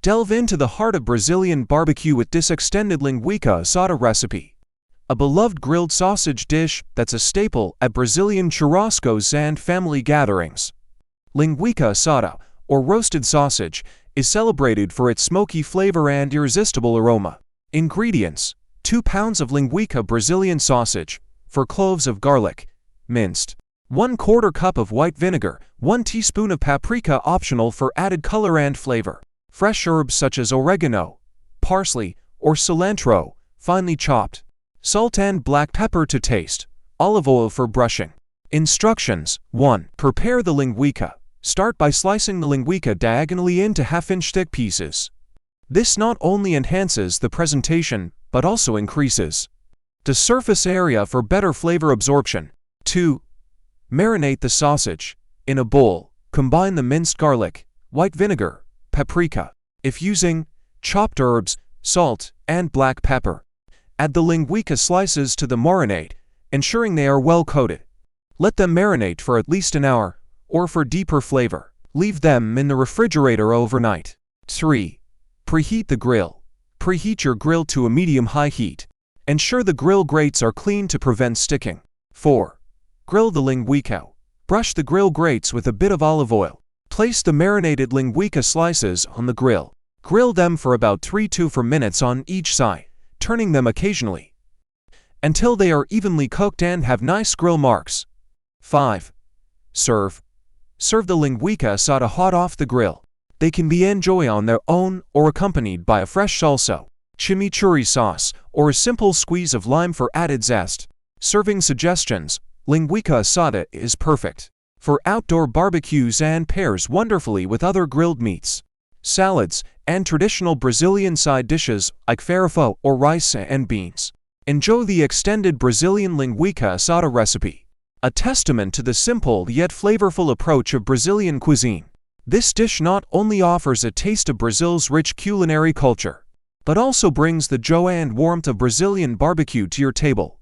Delve into the heart of Brazilian barbecue with this extended Linguica Assada recipe, a beloved grilled sausage dish that's a staple at Brazilian churrascos and family gatherings. Linguica Assada, or roasted sausage, is celebrated for its smoky flavor and irresistible aroma. Ingredients: 2 pounds of Linguica Brazilian sausage, 4 cloves of garlic, minced, 1/4 cup of white vinegar, 1 teaspoon of paprika optional for added color and flavor, fresh herbs such as oregano, parsley, or cilantro, finely chopped, salt and black pepper to taste, olive oil for brushing. Instructions: 1. Prepare the linguica. Start by slicing the linguica diagonally into half-inch thick pieces. This not only enhances the presentation, but also increases the surface area for better flavor absorption. 2. Marinate the sausage. In a bowl, combine the minced garlic, white vinegar, paprika, if using, chopped herbs, salt, and black pepper. Add the linguica slices to the marinade, ensuring they are well coated. Let them marinate for at least an hour, or for deeper flavor, leave them in the refrigerator overnight. 3. Preheat the grill. Preheat your grill to a medium-high heat. Ensure the grill grates are clean to prevent sticking. 4. Grill the linguica. Brush the grill grates with a bit of olive oil. Place the marinated linguica slices on the grill. Grill them for about 3 to 4 minutes on each side, turning them occasionally, until they are evenly cooked and have nice grill marks. 5. Serve. Serve the linguica assada hot off the grill. They can be enjoyed on their own or accompanied by a fresh salsa, chimichurri sauce, or a simple squeeze of lime for added zest. Serving suggestions: Linguica assada is perfect for outdoor barbecues and pairs wonderfully with other grilled meats, salads, and traditional Brazilian side dishes like farofa or rice and beans. Enjoy the extended Brazilian Linguica Assada recipe, a testament to the simple yet flavorful approach of Brazilian cuisine. This dish not only offers a taste of Brazil's rich culinary culture, but also brings the joy and warmth of Brazilian barbecue to your table.